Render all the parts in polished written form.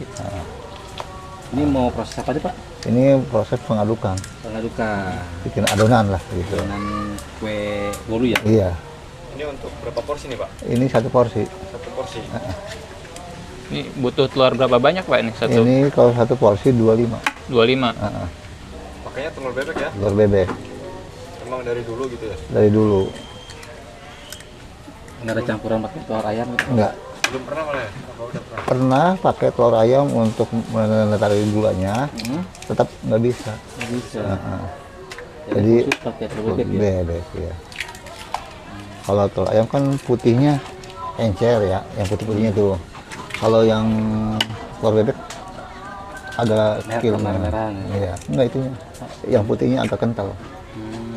sih. Nah, Ini mau proses apa aja Pak? ini proses pengadukan, Pengadukan. bikin adonan lah gitu. Adonan kue bolu ya? Iya, Ini untuk berapa porsi nih Pak? ini satu porsi. Satu porsi. Ini butuh telur berapa banyak Pak ini satu? Ini kalau satu porsi 25. 25. Heeh, Pakainya telur bebek ya? telur bebek Emang dari dulu gitu ya? dari dulu. Nggak ada campuran pakai telur ayam gitu? Enggak Belum pernah malah ya? Apa udah pernah? pernah pakai telur ayam untuk menetarik gulanya, tetap nggak bisa. Nggak bisa. Heeh. Jadi Jadi khusus pakai telur bebek ya? bebek ya. Kalau telur ayam kan putihnya encer ya, yang putih-putihnya tuh. Kalau yang telur bebek agak kecil. Merah-merah. Iya, enggak itu. Yang putihnya agak kental. Hmm.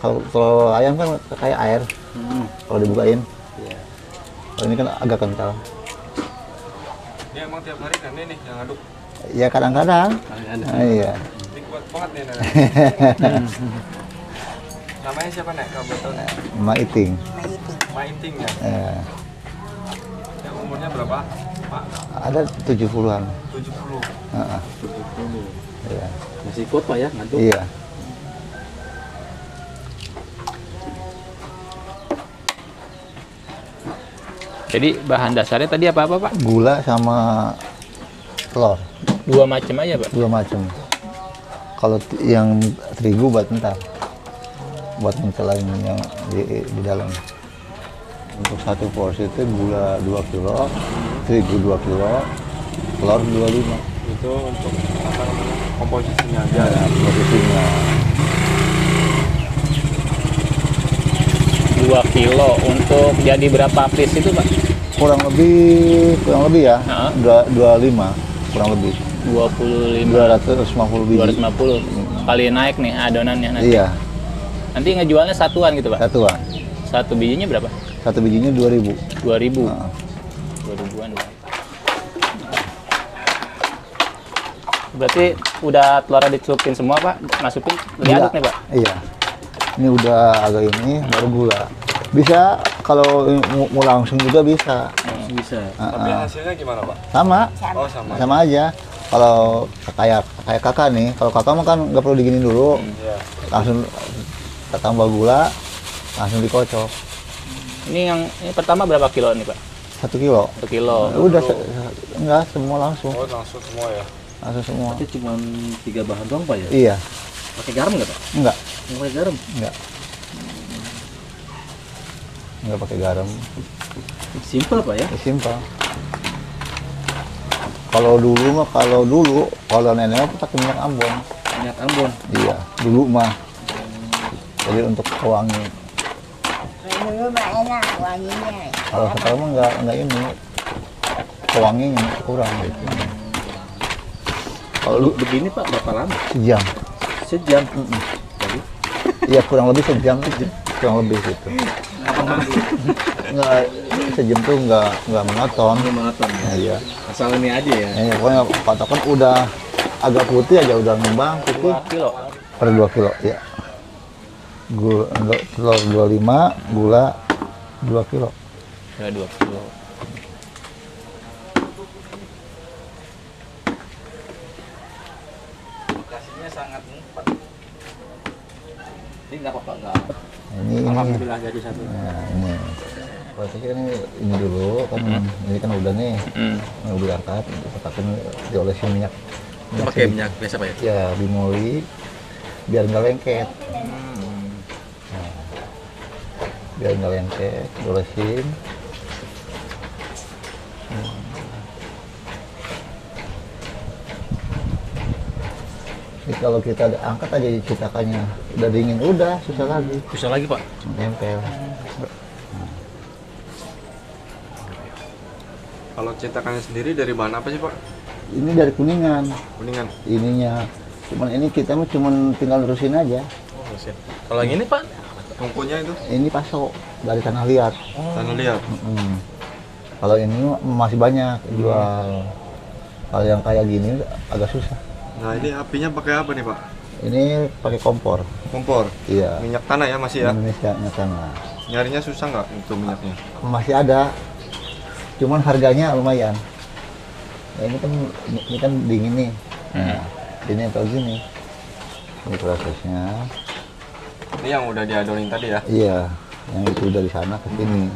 Kalau telur ayam kan kayak air, kalau dibukain. Iya. Kalau ini kan agak kental. Ini emang tiap hari kan nih yang aduk. Ya kadang-kadang. Ada. Nah, iya. Ini kuat banget nih Nenek. Namanya siapa Nek? Kamu tahu Nek? Ma Iting. Ma Inting ya? Ya. Yang umurnya berapa? Pak? Ada 70-an. 70. Heeh. 70. Iya. Masih kuat Pak ya ngaduk? Iya. Jadi bahan dasarnya tadi apa-apa Pak? Gula sama telur, Dua macam aja Pak? dua macam. Kalau yang terigu buat ntar, buat mencelain yang di dalam. Untuk satu porsi itu gula 2 kilo, terigu 2 kilo, telur 25. Itu untuk apa namanya? Komposisinya aja. Ya, posisinya 2 kilo untuk jadi berapa piece itu Pak? kurang lebih ya, Heeh. 25 kurang lebih, 25, 250 biji. 250 kali naik nih adonannya nanti. Iya, Nanti ngejualnya satuan gitu Pak? satuan. Satu bijinya berapa? Satu bijinya 2000. 2000. Heeh. 2000-an. Berarti udah telurnya dicelupin semua Pak? Masukin, Gula. diaduk nih Pak? Iya. Ini udah agak ini baru gula. Bisa kalau mau langsung juga bisa. Bisa. Tapi hasilnya gimana Pak? Sama, Oh sama. sama aja. Kalau kayak kakak nih, kalau kakak mah kan nggak perlu digini dulu, Iya. langsung tambah gula, langsung dikocok. Ini pertama berapa kilo nih Pak? 1 kilo. 1 kilo. Udah enggak semua langsung, Oh langsung semua ya? langsung semua. Itu cuma 3 bahan doang Pak ya? Iya, Pakai garam nggak Pak? enggak, Nggak pakai garam? enggak. Enggak pakai garam, Simpel Pak ya? simpel. Kalau dulu kalau nenek mah pakai minyak Ambon. Minyak Ambon. Iya, dulu mah. Jadi untuk pewangi. Dulu mah enak wanginya. Kalau sekarang mah enggak ini. Pewanginya kurang gitu. Kalau begini Pak berapa lama? Sejam. Sejam. Iya, kurang lebih sejam. Kurang lebih gitu. Enggak, sejam tuh enggak monoton. Monoton ya. Nah, iya. Asal ini aja ya. Pokoknya patokan udah agak putih aja udah ngembang putih 2 kilo. per 2 kilo ya. Gula telur 25, gula 2 kilo. Ya 2 kilo. Lokasinya sangat empat. Ini nggak apa-apa nggak. Ini Alhamdulillah jadi satu. nah, ini. Berarti kan ini dulu kan ini kan udah nih. Ini udah diangkat, kita diolesin minyak. Pakai minyak biasa Pak ya? Ya, bimoli biar nggak lengket. Nah, biar nggak lengket, diolesin. Jadi kalau kita angkat aja cetakannya, udah dingin, udah susah lagi, Bisa lagi Pak? nempel. Kalau cetakannya sendiri dari bahan apa sih Pak? Ini dari Kuningan, Kuningan. ininya. Cuman ini kita mah cuman tinggal terusin aja. Oh mesin. Kalau yang ini Pak? Tungkunya itu Ini paso dari tanah liat. tanah liat. Kalau ini masih banyak jual. Kalau yang kayak gini agak susah. Nah ini apinya pakai apa nih Pak? Ini pakai kompor. Kompor. Iya. Minyak tanah ya masih ya? Indonesia sana. Nyarinya susah nggak itu minyaknya? Masih ada. Cuman harganya lumayan. Nah, ini kan dingin nih. Nah, ini atau gini. Ini prosesnya. Ini yang udah diadonin tadi ya? Iya, yang itu dari sana ke sini.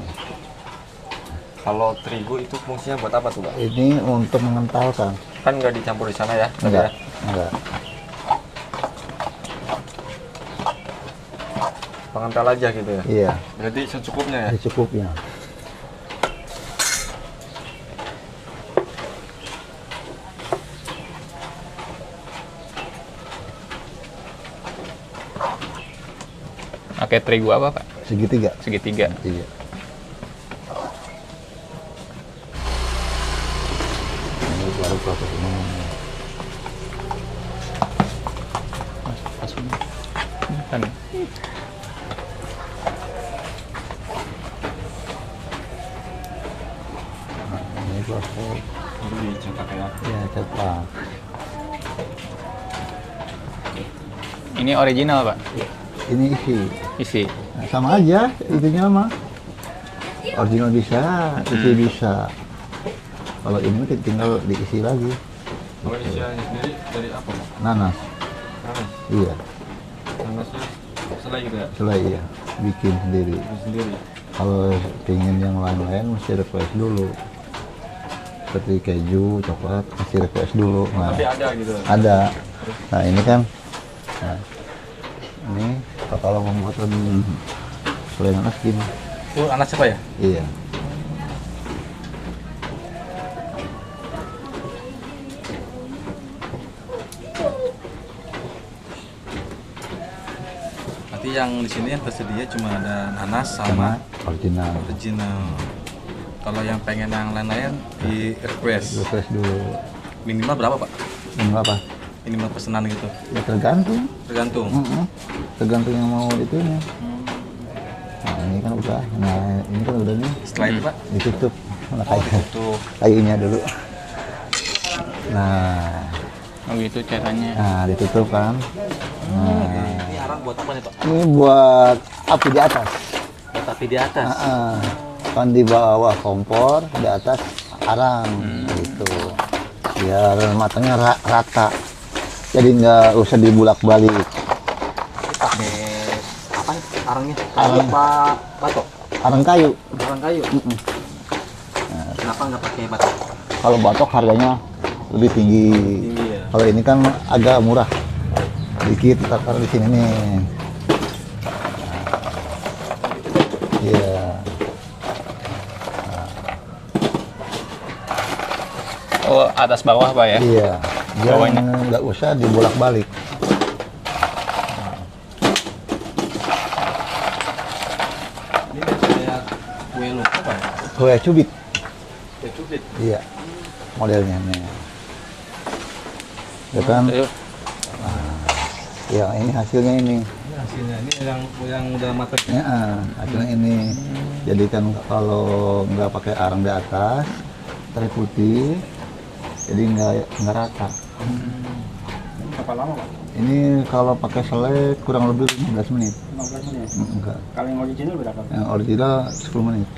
Kalau terigu itu fungsinya buat apa tuh, Pak? Ini untuk mengentalkan. Kan nggak dicampur di sana ya? tadi Enggak, ya? enggak. Pengental aja gitu ya? Iya, Berarti secukupnya ya? secukupnya. Pakai terigu apa, Pak? Segitiga. Segitiga. Iya. Ini baru proses ini. Kan. Ini proses. Baru dicetak ya? Ya, cetak. Ini original, Pak. Ini isi. Isi. Nah, sama aja itunya mah. Original bisa, isi bisa. Kalau ini tinggal diisi lagi. Kalau isiannya sendiri dari apa, Pak? Nanas. Nanas? Iya, Nanasnya selai gitu ya? selai iya. Bikin sendiri. Itu sendiri? Kalau pengen yang lain-lain mesti request dulu. Seperti keju, coklat, mesti request dulu. Nah, Tapi ada gitu? ada. Nah, ini kan. Nah, ini kalau pembuatan selai nanas gini. Oh, nanas apa ya? Iya. Berarti yang di sini yang tersedia cuma ada nanas sama Original. original. Kalau yang pengen yang lain-lain di request. Request dulu. Minimal berapa, Pak? Ini apa? Minimal pesanan gitu. Ya tergantung. Tergantung. Tergantung yang mau itunya. Nah, ini kan udah. Nah, ini kan udah nih. Setelah itu, Pak, Ditutup. Nah, itu kayunya dulu. Nah, Oh gitu caranya. nah ditutup kan. Nah, ini arang buat apa nih, Pak? ini buat api di atas. Buat api di atas. Kan di bawah kompor, di atas arang gitu. Biar matangnya rata. Jadi nggak usah dibulak-balik. Pakai apa nih arangnya? Arang. Apa batok? Arang kayu. Arang kayu. Kenapa nggak pakai batok? Kalau batok harganya lebih tinggi. Tinggi ya. Kalau ini kan agak murah. Dikit kita taruh di sini nih. Iya. Oh, atas bawah, Pak ya? Iya. Biar Bawahnya. nggak usah dibolak-balik. Ini kayak kue lo apa ya? Kue cubit. Kue cubit. Iya. Modelnya nih. Ya kan? Ayo. Ya ini hasilnya ini. Ini hasilnya ini yang udah matang. Ya, hasilnya ini. Jadi kan kalau nggak pakai arang di atas, teri putih, jadi nggak rata. Berapa lama, Pak? Ini kalau pakai selai kurang lebih 15 menit. 15 menit. Enggak. Kalau yang original berapa? Yang original 10 menit.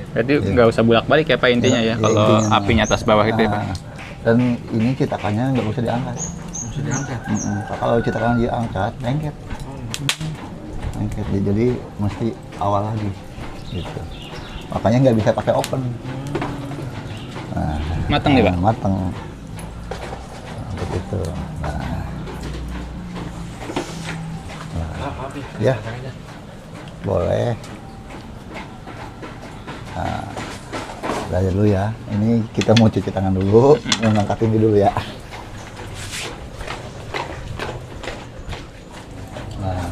Berarti nggak usah bolak-balik ya, Pak, intinya ya, Ya, kalau intinya. apinya atas bawah itu ya, Pak. Dan ini cetakannya nggak usah diangkat. Bisa diangkat. Kalau cetakan diangkat, lengket. Lengket. Jadi mesti awal lagi. Gitu. Makanya nggak bisa pakai oven. Nah, Mateng nih, Pak? Mateng. Nah, begitu. Nah, ya, boleh. Nah, belajar dulu ya. Ini kita mau cuci tangan dulu, mau ngangkatin dulu ya. Nah,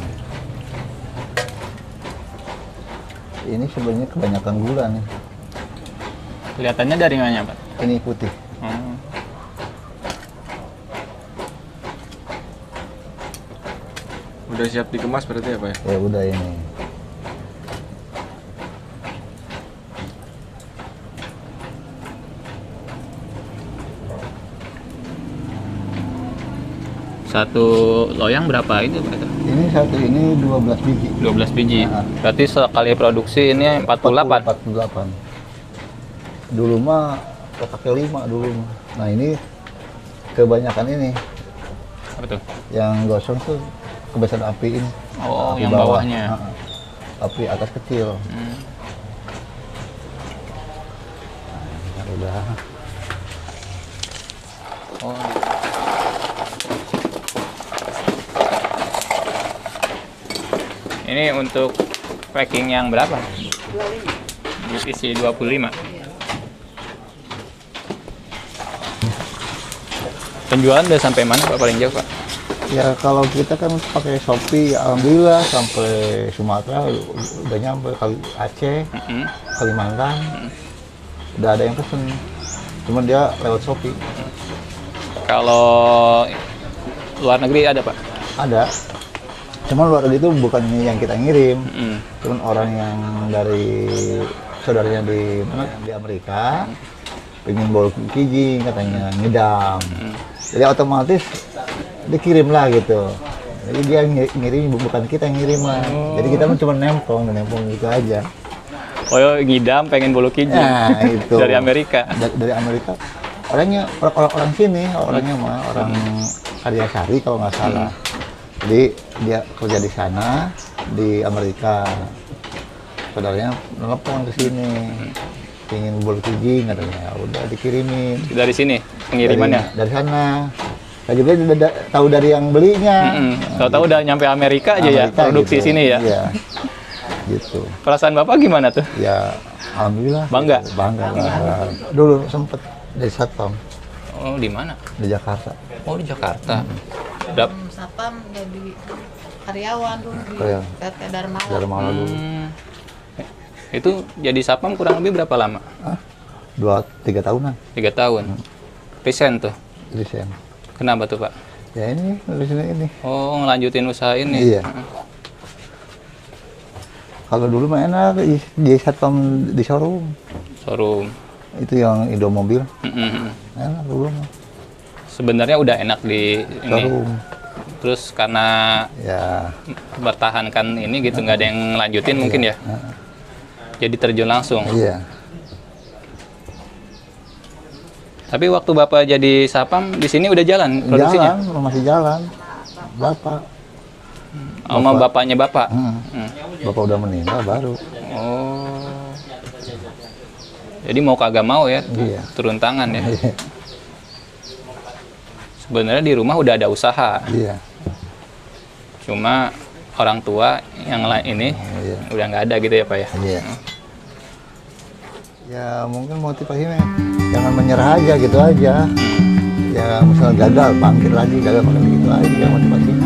ini sebenarnya kebanyakan gula nih. Kelihatannya dari mana, Pak? Ini putih. Oh. Udah siap dikemas berarti ya, Pak ya? Ya udah ini. Satu loyang berapa itu, Pak? Ini satu ini 12 biji. 12 biji. Nah. Berarti sekali produksi ini 48. 48. Dulu mah Saya pakai 5 dulu. Nah ini kebanyakan ini Apa tuh? yang gosong tuh kebiasaan api ini. Oh, Api yang bawah. bawahnya. Api atas kecil. Hmm. Nah, udah. Oh. Ini untuk packing yang berapa? Divisi 25. Penjualan udah sampai mana Pak paling jauh Pak? Ya kalau kita kan pakai Shopee, alhamdulillah sampai Sumatera udah nyampe, kali Aceh, Mm-mm. Kalimantan, udah ada yang pesen. Cuman dia lewat Shopee. Kalau luar negeri ada Pak? Ada. Cuman luar negeri itu bukan yang kita ngirim. Mm-mm. Cuman orang yang dari saudaranya di mana? Di Amerika, pengen bawa kijing katanya ngidam. Jadi otomatis dikirim lah gitu. Jadi dia ngirim, bukan kita yang ngirim lah. Jadi kita cuma nempong gitu aja. Oh ya, ngidam pengen bolu kijing. Nah itu. Dari Amerika. Dari Amerika. Orangnya orang sini, orangnya mah orang Karyasari kalau nggak salah. Jadi dia kerja di sana di Amerika. Saudaranya nelpon ke sini. Ingin bolu kijing katanya. Udah dikirimin. Dari sini pengirimannya. Dari sana. Saya juga udah tahu dari yang belinya. Tahu-tahu udah nyampe Amerika aja ya, Amerika produksi gitu. sini ya. Iya. Gitu. Perasaan Bapak gimana tuh? Ya alhamdulillah. Bangga? Gitu. Bangga lah. Dulu sempet dari Satpam Oh, di mana? di Jakarta. Oh, di Jakarta. Dap Satpam jadi karyawan dulu di Karyawan. PT Darmala. Dari Malang dulu. Itu jadi sapam kurang lebih berapa lama? 2-3 tahunan. 3 tahun. Resign tuh. Resign. Kenapa tuh Pak? Ya ini dari sini ini. Oh, ngelanjutin usaha ini. Iya. Kalau dulu mah enak di Satpam di showroom. Showroom. Itu yang Indomobil. Mm-mm. Enak dulu mah. Sebenarnya udah enak di ini. Showroom. Terus karena Ya. bertahankan ini gitu nggak ada yang ngelanjutin mungkin ya. Jadi terjun langsung. Iya. Tapi waktu Bapak jadi sapam di sini udah jalan produksinya? Jalan, masih jalan. Bapak. Sama bapaknya Bapak? Bapak udah meninggal baru. Oh. Jadi mau kagak mau ya, Iya. turun tangan ya. Sebenarnya di rumah udah ada usaha, Iya. cuma orang tua yang lain ini Iya. udah nggak ada gitu ya Pak ya. Iya. Ya mungkin motivasinya jangan menyerah aja gitu aja. Ya misalnya gagal bangkit lagi, gagal bangkit gitu aja motivasinya.